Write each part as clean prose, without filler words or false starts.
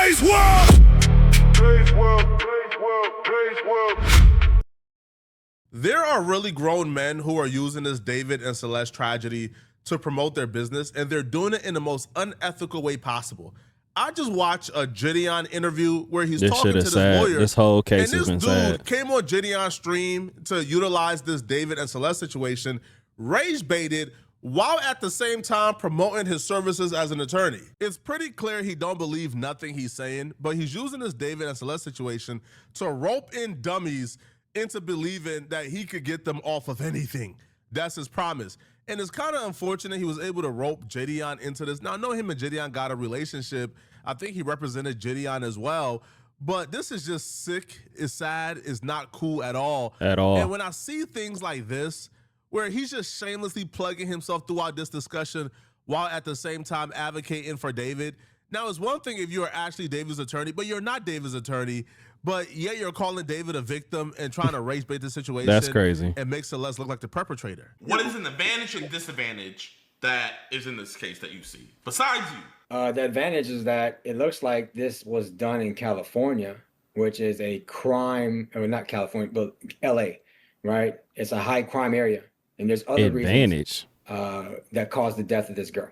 Dre's World! There are really grown men who are using this David and Celeste tragedy to promote their business, and they're doing it in the most unethical way possible. I just watched a Jidion interview where he's talking to this lawyer. This whole case has been And this dude came on Jidion's stream to utilize this David and Celeste situation, rage baited, while at the same time promoting his services as an attorney. It's pretty clear he don't believe nothing he's saying, but he's using this David and Celeste situation to rope in dummies into believing that he could get them off of anything. That's his promise. And it's kind of unfortunate he was able to rope Jidion into this. Now, I know him and Jidion got a relationship. I think he represented Jidion as well. But this is just sick. It's sad. It's not cool at all. At all. And when I see things like this, where he's just shamelessly plugging himself throughout this discussion while at the same time advocating for David. Now, it's one thing if you are actually David's attorney, but you're not David's attorney. But yet you're calling David a victim and trying to race bait the situation. That's crazy. And make Celeste look like the perpetrator. What is an advantage and disadvantage that is in this case that you see, besides you? The advantage is that it looks like this was done in California, which is a crime, or not California, but LA, right? It's a high crime area. And there's other reasons that caused the death of this girl,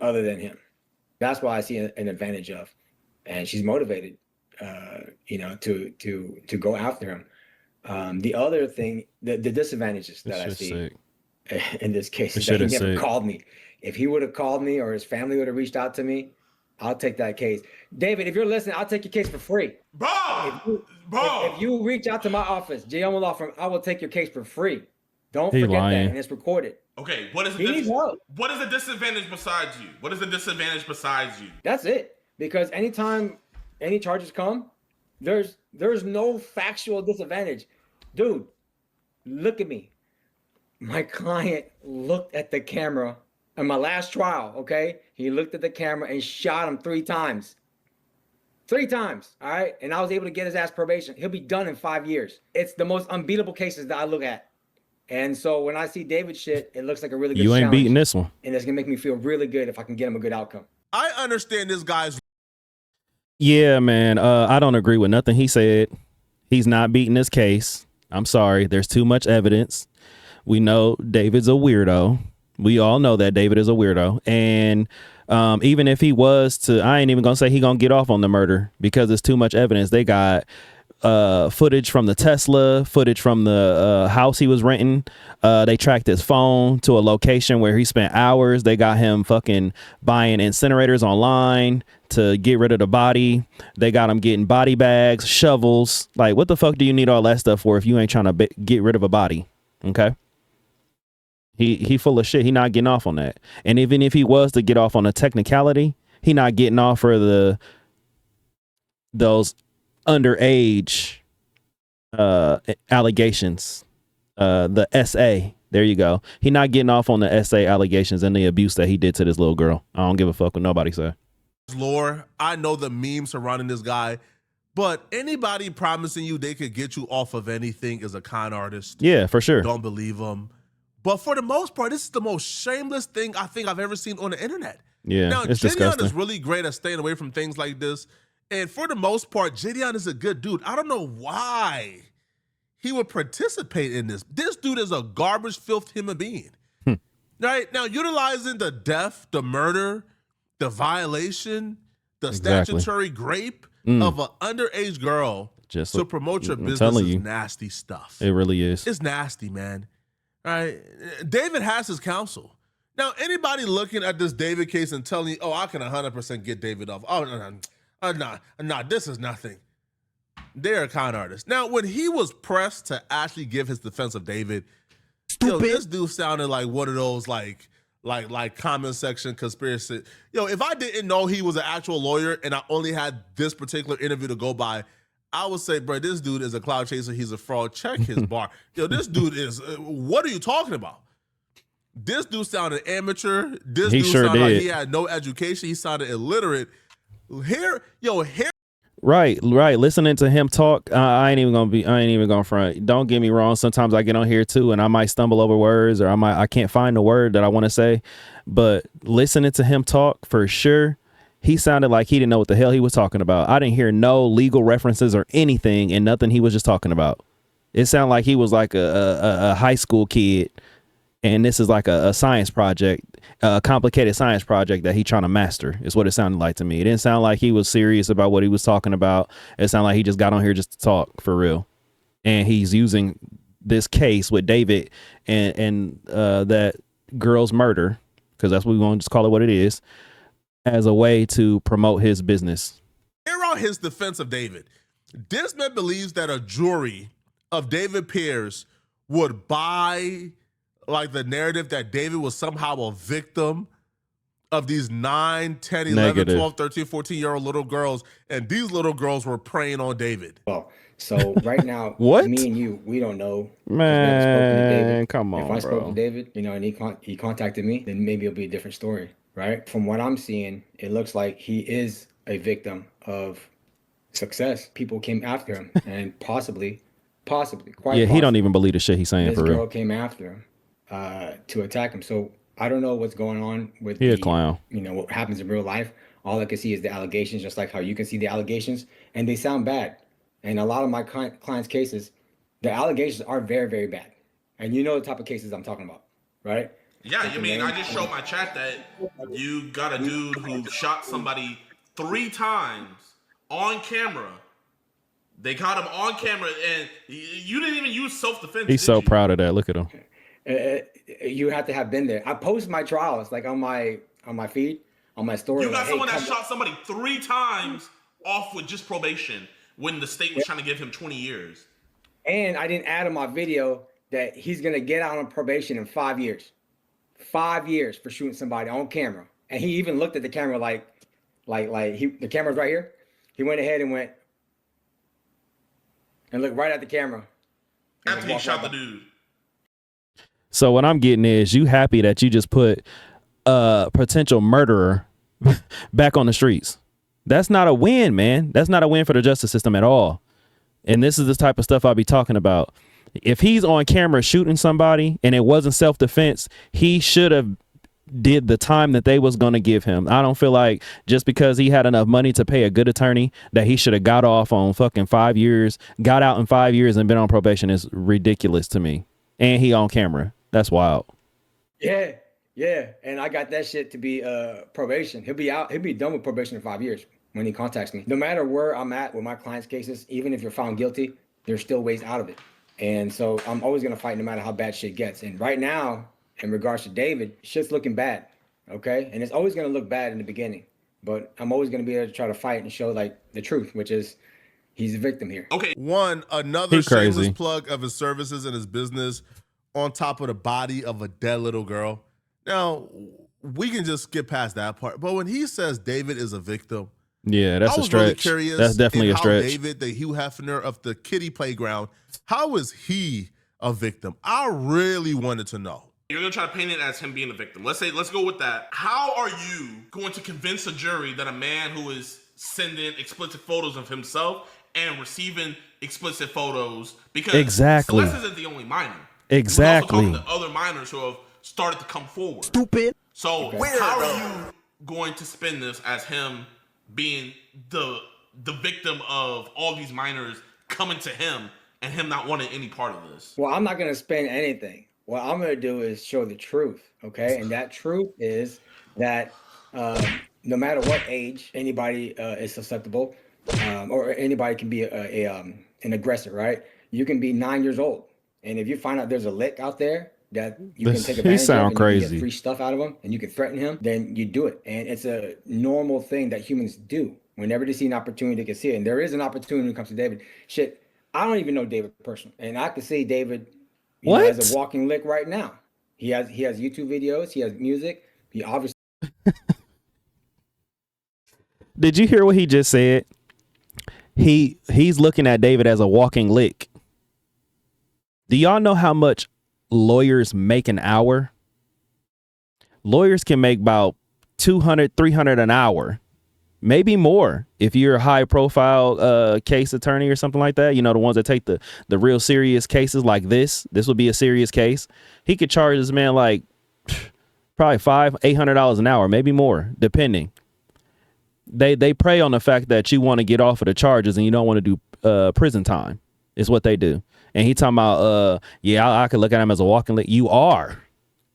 other than him. That's why I see an advantage of. And she's motivated. To go after him. The other thing, the disadvantages that I see in this case is that he never called me. If he would have called me or his family would have reached out to me, I'll take that case. David, if you're listening, I'll take your case for free. If you reach out to my office, Jidion Law Firm, I will take your case for free. Don't forget that, and it's recorded. Okay, what is the disadvantage besides you? What is the disadvantage besides you? That's it. Because anytime any charges come, there's no factual disadvantage. Dude, look at me. My client looked at the camera in my last trial, okay? He looked at the camera and shot him 3 times. 3 times, all right? And I was able to get his ass probation. He'll be done in 5 years. It's the most unbeatable cases that I look at. And so when I see David shit, it looks like a really good challenge. You ain't beating this one. And it's gonna make me feel really good if I can get him a good outcome. I understand this guy's. Yeah, man. I don't agree with nothing he said. He's not beating this case. I'm sorry. There's too much evidence. We know David's a weirdo. We all know that David is a weirdo. And even if he was to, I ain't even going to say he going to get off on the murder because there's too much evidence. They got footage from the Tesla, footage from the house he was renting. They tracked his phone to a location where he spent hours. They got him fucking buying incinerators online to get rid of the body. They got him getting body bags, shovels. Like, what the fuck do you need all that stuff for if you ain't trying to get rid of a body? Okay. He full of shit. He not getting off on that. And even if he was to get off on a technicality, he not getting off for those underage allegations. The SA. There you go. He not getting off on the SA allegations and the abuse that he did to this little girl. I don't give a fuck what nobody say. Lore, I know the memes surrounding this guy, but anybody promising you they could get you off of anything is a con artist. Yeah, for sure. Don't believe them. But for the most part, this is the most shameless thing I think I've ever seen on the internet. Yeah, now, it's Jidion disgusting. is really great at staying away from things like this. And for the most part, Jidion is a good dude. I don't know why he would participate in this. This dude is a garbage, filth human being. Right? Now, utilizing the death, the murder, the violation, the statutory grape of an underage girl just to promote your business is nasty stuff. It really is. It's nasty, man. All right? David has his counsel. Now, anybody looking at this David case and telling you, oh, I can 100% get David off. Oh, no, this is nothing. They're a con artist. Now, when he was pressed to actually give his defense of David, this dude sounded like one of those like comment section conspiracy. If I didn't know he was an actual lawyer and I only had this particular interview to go by, I would say, bro, this dude is a cloud chaser. He's a fraud. Check his bar. This dude is, what are you talking about? This dude sounded amateur. This dude sounded like he had no education. He sounded illiterate. Right. Listening to him talk, I ain't even gonna front. Don't get me wrong. Sometimes I get on here too, and I might stumble over words, or I can't find the word that I want to say. But listening to him talk, for sure, he sounded like he didn't know what the hell he was talking about. I didn't hear no legal references or anything, and nothing he was just talking about. It sounded like he was like a high school kid, and this is like a science project, a complicated science project that he trying to master, is what it sounded like to me. It didn't sound like he was serious about what he was talking about. It sounded like he just got on here just to talk for real. And he's using this case with David and that girl's murder, because that's what we want to just call it what it is, as a way to promote his business. Here on his defense of David, this man believes that a jury of David peers would buy like the narrative that David was somehow a victim of these 9, 10, 11, Negative. 12, 13, 14-year-old little girls, and these little girls were preying on David. Well, so right now, What? me and you, we don't know. Man, come on, If I spoke bro. to David, and he contacted me, then maybe it'll be a different story, right? From what I'm seeing, it looks like he is a victim of success. People came after him, and possibly, quite He don't even believe the shit he's saying this for girl real. came after him to attack him. So I don't know what's going on with He a clown. what happens in real life. All I can see is the allegations, just like how you can see the allegations, and they sound bad. And a lot of my clients' cases, the allegations are very, very bad. And you know the type of cases I'm talking about, right? Yeah, I mean, I just showed my chat that you got a dude who shot somebody 3 times on camera. They caught him on camera, and you didn't even use self-defense. He's so proud of that. Look at him. You have to have been there. I post my trials like on my feed, on my story. You got like, someone hey, that shot somebody 3 times off with just probation when the state was trying to give him 20 years. And I didn't add in my video that he's gonna get out on probation in 5 years. 5 years for shooting somebody on camera. And he even looked at the camera like the camera's right here. He went ahead and looked right at the camera. After he shot the dude. So what I'm getting is, you happy that you just put a potential murderer back on the streets. That's not a win, man. That's not a win for the justice system at all. And this is the type of stuff I'll be talking about. If he's on camera shooting somebody and it wasn't self-defense, he should have did the time that they was going to give him. I don't feel like just because he had enough money to pay a good attorney that he should have got off on fucking 5 years, got out in 5 years and been on probation is ridiculous to me. And he on camera. That's wild. Yeah. And I got that shit to be probation. He'll be out. He'll be done with probation in 5 years when he contacts me. No matter where I'm at with my clients' cases, even if you're found guilty, there's still ways out of it. And so I'm always going to fight no matter how bad shit gets. And right now, in regards to David, shit's looking bad. Okay. And it's always going to look bad in the beginning. But I'm always going to be able to try to fight and show like the truth, which is he's a victim here. Okay. Another He crazy. shameless plug of his services and his business on top of the body of a dead little girl. Now, we can just skip past that part. But when he says David is a victim, Yeah, that's I a was really stretch. curious That's definitely in a how stretch. David, the Hugh Hefner of the kiddie playground, how is he a victim? I really wanted to know. You're going to try to paint it as him being a victim. Let's go with that. How are you going to convince a jury that a man who is sending explicit photos of himself and receiving explicit photos, because Exactly. Celeste isn't the only minor. Exactly. We're also talking to other minors who have started to come forward. Stupid. So how are you going to spin this as him being the victim of all these minors coming to him and him not wanting any part of this? Well, I'm not going to spin anything. What I'm going to do is show the truth. Okay. And that truth is that no matter what age anybody is susceptible, or anybody can be an aggressor, right? You can be 9 years old. And if you find out there's a lick out there that you can take advantage of, and you can get free stuff out of him, and you can threaten him, then you do it. And it's a normal thing that humans do. Whenever they see an opportunity, they can see it. And there is an opportunity when it comes to David. Shit, I don't even know David personally. And I can see David as a walking lick right now. He has YouTube videos. He has music. He obviously. Did you hear what he just said? He's looking at David as a walking lick. Do y'all know how much lawyers make an hour? Lawyers can make about $200, $300 an hour, maybe more if you're a high profile case attorney or something like that. You know, the ones that take the real serious cases like this. This would be a serious case. He could charge this man like probably $500, $800 an hour, maybe more, depending. they prey on the fact that you want to get off of the charges and you don't want to do prison time. Is what they do. And he talking about I could look at him as a walking lick. You are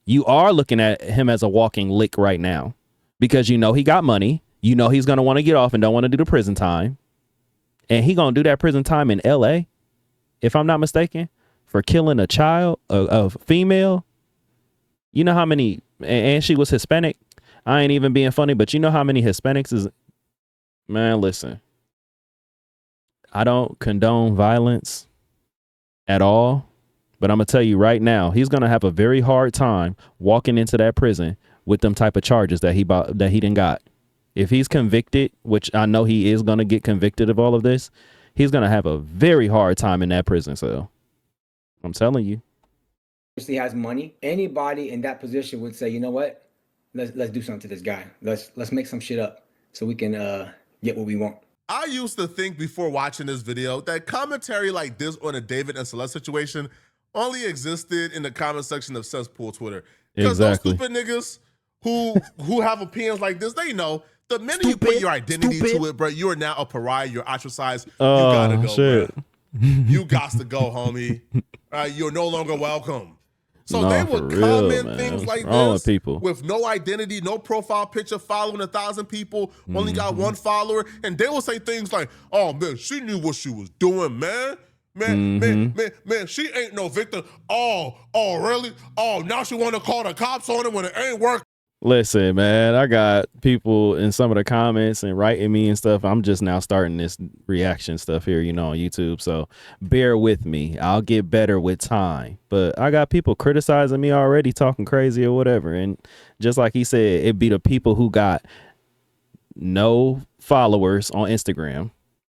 looking at him as a walking lick right now, because you know he got money. You know he's gonna want to get off and don't want to do the prison time, and he gonna do that prison time in L.A. if I'm not mistaken, for killing a child, a female. You know how many, and she was Hispanic. I ain't even being funny, but you know how many Hispanics is, man, listen, I don't condone violence at all, but I'm going to tell you right now, he's going to have a very hard time walking into that prison with them type of charges that he didn't got. If he's convicted, which I know he is going to get convicted of all of this, he's going to have a very hard time in that prison cell. I'm telling you. He has money. Anybody in that position would say, you know what? Let's do something to this guy. Let's make some shit up so we can get what we want. I used to think before watching this video that commentary like this on a David and Celeste situation only existed in the comment section of cesspool Twitter. Because those stupid niggas who have opinions like this, they know the minute you put your identity to it, bro, you are now a pariah. You're ostracized. You gotta go, bro. You got to go, homie. You're no longer welcome. So they would comment things like this with no identity, no profile picture, following 1,000 people, only got one follower, and they will say things like, "Oh man, she knew what she was doing, man. Man, she ain't no victim. Oh, really? Oh, now she want to call the cops on it when it ain't working." Listen, man, I got people in some of the comments and writing me and stuff. I'm just now starting this reaction stuff here, on YouTube. So bear with me. I'll get better with time. But I got people criticizing me already, talking crazy or whatever. And just like he said, it'd be the people who got no followers on Instagram,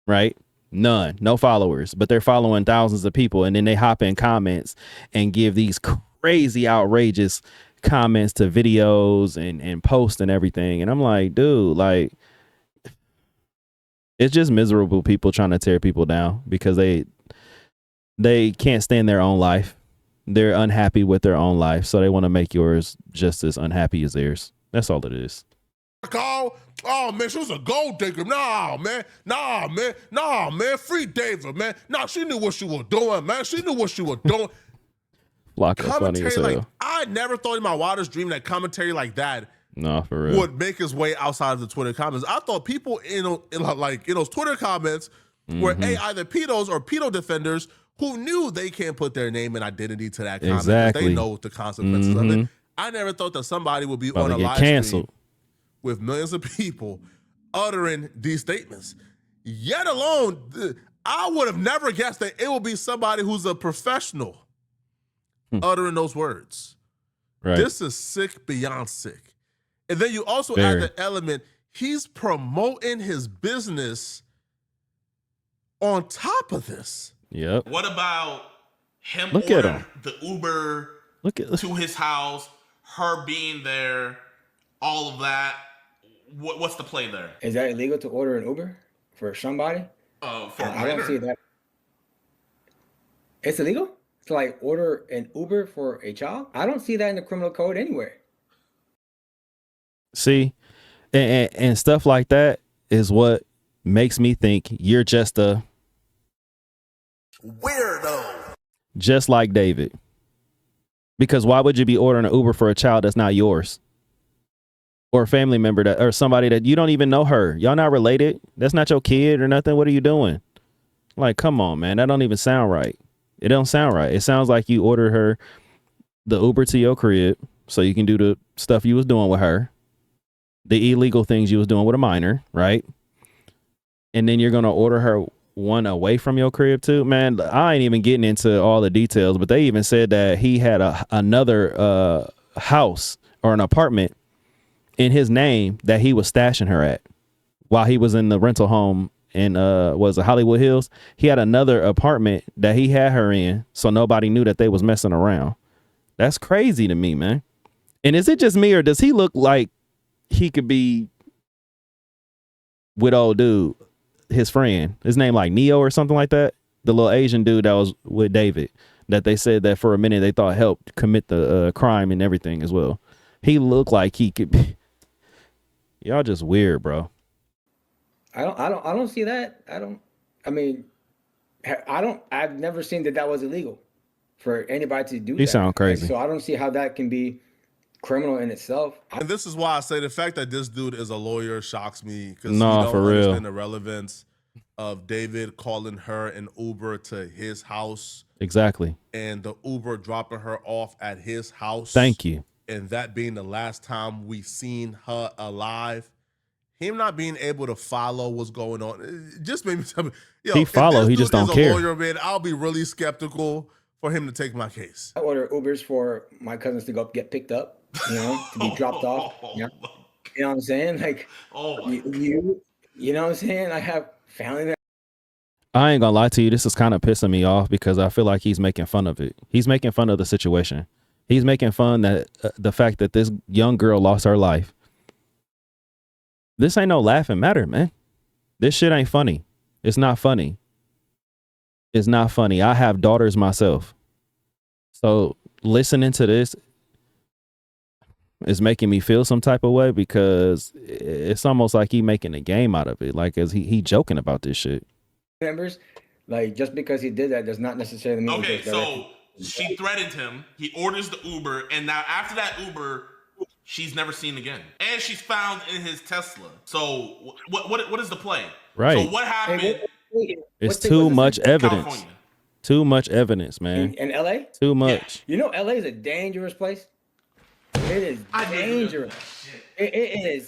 right? None, no followers, but they're following thousands of people. And then they hop in comments and give these crazy, outrageous comments to videos and posts and everything. And I'm like, dude, like, it's just miserable people trying to tear people down because they can't stand their own life. They're unhappy with their own life, so they want to make yours just as unhappy as theirs. That's all it is. Oh man, she was a gold digger. Nah, man. Free David, man. Nah, she knew what she was doing, man. She knew what she was doing. Commentary like, I never thought in my wildest dream that commentary like that for real would make its way outside of the Twitter comments. I thought people in those Twitter comments were either pedos or pedo defenders who knew they can't put their name and identity to that comment. Exactly. They know the consequences of it. I never thought that somebody would be on a live stream with millions of people uttering these statements. Yet alone, I would have never guessed that it would be somebody who's a professional uttering those words. Right. This is sick beyond sick. And then you also add the element, he's promoting his business on top of this. Yep. What about him ordering the Uber to his house, her being there, all of that? What's the play there? Is that illegal to order an Uber for somebody? I don't see that. It's illegal to like order an Uber for a child? I don't see that in the criminal code anywhere. See, and stuff like that is what makes me think you're just a weirdo. Just like David. Because why would you be ordering an Uber for a child that's not yours? Or a family member or somebody that you don't even know her. Y'all not related. That's not your kid or nothing. What are you doing? Like, come on, man. That don't even sound right. It don't sound right. It sounds like you ordered her the Uber to your crib so you can do the stuff you was doing with her, the illegal things you was doing with a minor, right? And then you're going to order her one away from your crib too. Man, I ain't even getting into all the details, but they even said that he had another house or an apartment in his name that he was stashing her at while he was in the rental home in was it Hollywood Hills. He had another apartment that he had her in, so nobody knew that they was messing around. That's crazy to me, man. And is it just me, or does he look like he could be with old dude, his friend, his name like Neo or something like that, the little Asian dude that was with David, that they said that for a minute they thought helped commit the crime and everything as well. He looked like he could be. Y'all just weird, bro. I don't see that. I mean, I've never seen that was illegal for anybody to do He that. sound crazy. So I don't see how that can be criminal in itself. And this is why I say the fact that this dude is a lawyer shocks me, because Nah, you don't for real. understand the relevance of David calling her an Uber to his house Exactly. and the Uber dropping her off at his house. Thank you. And that being the last time we seen her alive. Him not being able to follow what's going on, it just made me tell me, yo, He follow, he just don't care. Lawyer, man, I'll be really skeptical for him to take my case. I order Ubers for my cousins to go get picked up, to be dropped off. You know what I'm saying? Like, you know what I'm saying? I have family that. I ain't gonna lie to you. This is kind of pissing me off because I feel like he's making fun of it. He's making fun of the situation. He's making fun that the fact that this young girl lost her life. This ain't no laughing matter, man. This shit ain't funny. It's not funny. It's not funny. I have daughters myself. So listening to this is making me feel some type of way because it's almost like he making a game out of it. Like, is he joking about this shit? Members, like, just because he did that does not necessarily mean. Okay, so she threatened him. He orders the Uber, and now after that Uber, she's never seen again, and she's found in his Tesla. So what is the play? Right. So what happened? It's too much evidence. California. Too much evidence, man. In LA? Too much. You know, LA is a dangerous place. It is dangerous. It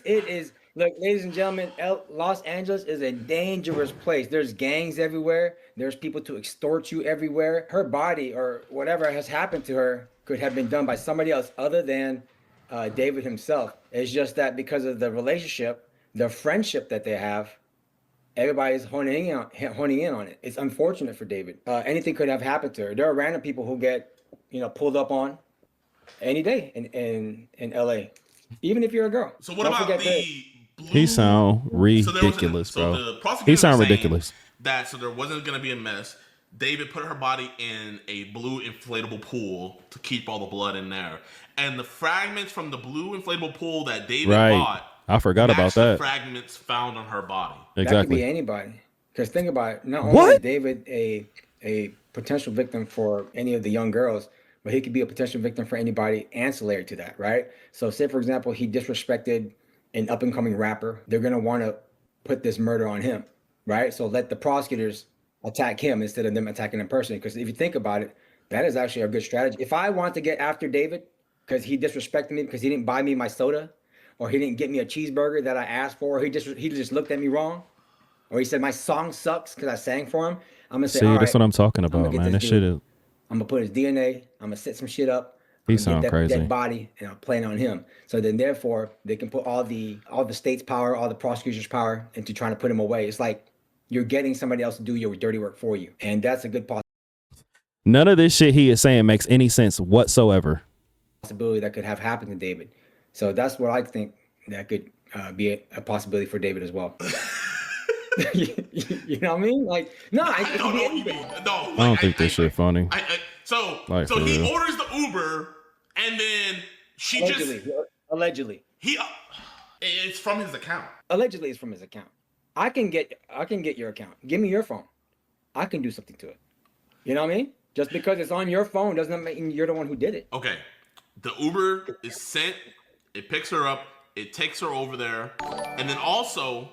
is. Look, ladies and gentlemen, Los Angeles is a dangerous place. There's gangs everywhere. There's people to extort you everywhere. Her body or whatever has happened to her could have been done by somebody else other than David himself. It's just that because of the relationship, the friendship that they have, everybody's honing in on it. It's unfortunate for David. Anything could have happened to her. There are random people who get, pulled up on any day in LA, even if you're a girl. So what about the blue? He sound ridiculous, bro. The prosecutor He sound was saying ridiculous. That so there wasn't going to be a mess. David put her body in a blue inflatable pool to keep all the blood in there, and the fragments from the blue inflatable pool that David bought. I forgot about that. The fragments found on her body. Exactly. That could be anybody. Because think about it. Not only is David a potential victim for any of the young girls, but he could be a potential victim for anybody ancillary to that, right? So say, for example, he disrespected an up-and-coming rapper. They're going to want to put this murder on him, right? So let the prosecutors attack him instead of them attacking him personally. Because if you think about it, that is actually a good strategy. If I want to get after David because he disrespected me, because he didn't buy me my soda, or he didn't get me a cheeseburger that I asked for, or he just looked at me wrong, or he said my song sucks because I sang for him, I'm gonna say, see, all right, that's what I'm talking about, man. That shit is. I'm gonna put his DNA. I'm gonna set some shit up. He sound crazy. Dead body, and I'm playing on him. So then, therefore, they can put all the state's power, all the prosecutor's power into trying to put him away. It's like you're getting somebody else to do your dirty work for you, and that's a good None of this shit he is saying makes any sense whatsoever. Possibility that could have happened to David. So that's what I think that could be a possibility for David as well. you know what I mean? Like, no, I don't know what you mean. No, I don't think this shit funny. So he orders the Uber, and then she allegedly it's from his account. Allegedly, it's from his account. I can get your account. Give me your phone. I can do something to it. You know what I mean? Just because it's on your phone doesn't mean you're the one who did it. Okay. The Uber is sent, it picks her up, it takes her over there, and then also,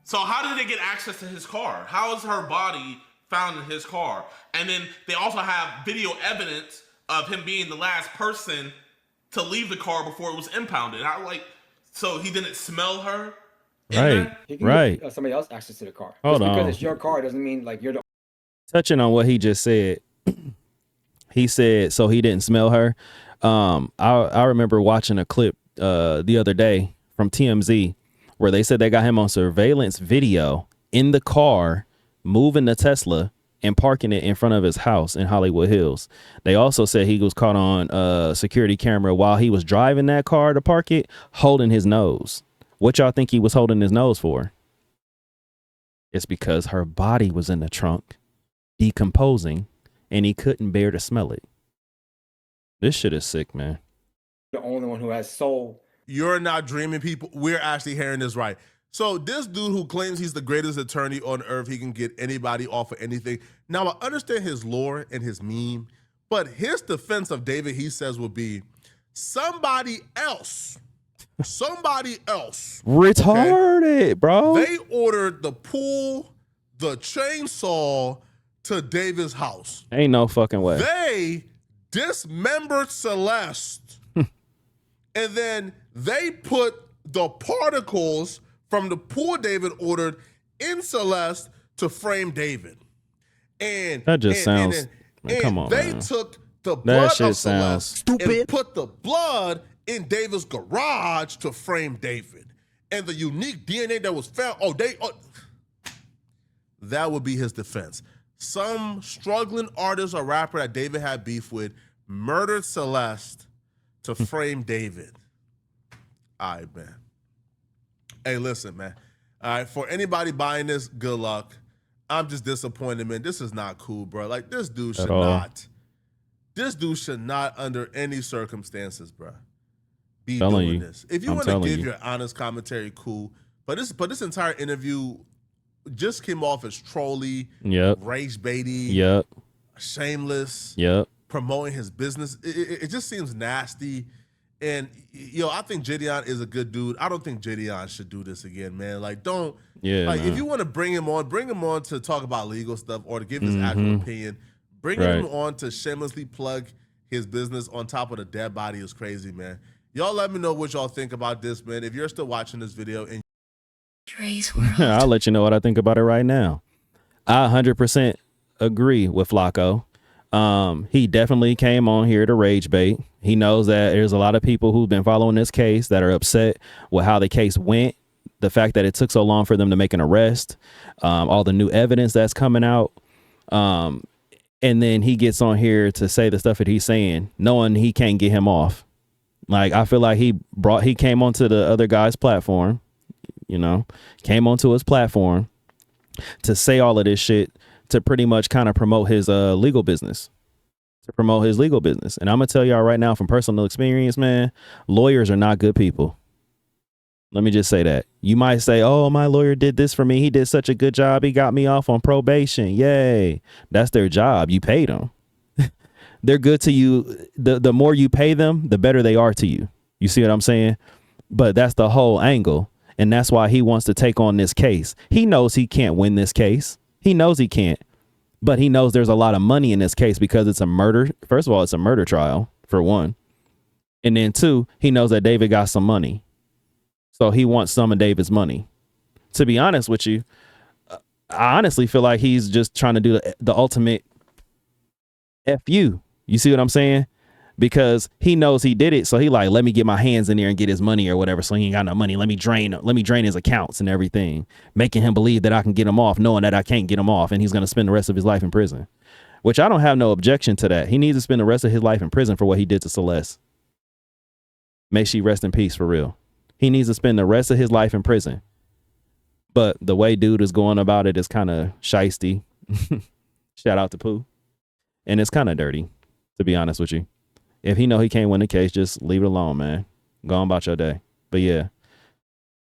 so how did they get access to his car? How is her body found in his car? And then they also have video evidence of him being the last person to leave the car before it was impounded. So he didn't smell her? Right. Get somebody else access to the car. Hold Just on. because it's your car doesn't mean like you're the. Touching on what he just said, he said so he didn't smell her. I remember watching a clip the other day from TMZ where they said they got him on surveillance video in the car moving the Tesla and parking it in front of his house in Hollywood Hills. They also said he was caught on a security camera while he was driving that car to park it, holding his nose. What y'all think he was holding his nose for? It's because her body was in the trunk, decomposing, and he couldn't bear to smell it. This shit is sick, man. The only one who has soul. You're not dreaming, people. We're actually hearing this right. So this dude who claims he's the greatest attorney on earth, he can get anybody off of anything. Now, I understand his lore and his meme, but his defense of David, he says, will be somebody else. Retarded, bro. They ordered the pool, the chainsaw to David's house. Ain't no fucking way. They dismembered Celeste, and then they put the particles from the pool David ordered in Celeste to frame David. And that just sounds. Come on, they man. took the blood shit of Celeste stupid. and put the blood in David's garage to frame David. And the unique DNA that was found, that would be his defense. Some struggling artist or rapper that David had beef with murdered Celeste to frame David. All right, man. Hey, listen, man. All right, for anybody buying this, good luck. I'm just disappointed, man. This is not cool, bro. Like, this dude should not, under any circumstances, bro, be doing this. If you want to give your honest commentary, cool. But this entire interview just came off as trolly, rage baity, shameless, promoting his business. It just seems nasty. And I think Jidion is a good dude. I don't think Jidion should do this again, man. Like, don't. If you want to bring him on to talk about legal stuff or to give his actual opinion. Bringing him on to shamelessly plug his business on top of the dead body is crazy, man. Y'all let me know what y'all think about this, man. If you're still watching this video and DRE'S World. I'll let you know what I think about it right now. I 100% agree with Flacco. He definitely came on here to rage bait. He knows that there's a lot of people who've been following this case that are upset with how the case went, the fact that it took so long for them to make an arrest, all the new evidence that's coming out. And then he gets on here to say the stuff that he's saying, knowing he can't get him off. Like, I feel like he came onto the other guy's platform, came onto his platform to say all of this shit to pretty much kind of promote his legal business. And I'm going to tell y'all right now from personal experience, man, lawyers are not good people. Let me just say that. You might say, oh, my lawyer did this for me. He did such a good job. He got me off on probation. Yay. That's their job. You paid them. They're good to you. The more you pay them, the better they are to you. You see what I'm saying? But that's the whole angle. And that's why he wants to take on this case. He knows he can't win this case. He knows he can't. But he knows there's a lot of money in this case because it's a murder. First of all, it's a murder trial, for one. And then two, he knows that David got some money. So he wants some of David's money. To be honest with you, I honestly feel like he's just trying to do the ultimate F you. You see what I'm saying? Because he knows he did it. So he like, let me get my hands in there and get his money or whatever. So he ain't got no money. Let me drain his accounts and everything, making him believe that I can get him off, knowing that I can't get him off. And he's going to spend the rest of his life in prison, which I don't have no objection to that. He needs to spend the rest of his life in prison for what he did to Celeste. May she rest in peace, for real. He needs to spend the rest of his life in prison. But the way dude is going about it is kind of shiesty. Shout out to Pooh. And it's kind of dirty, to be honest with you. If he know he can't win the case, just leave it alone, man. Go on about your day. But yeah,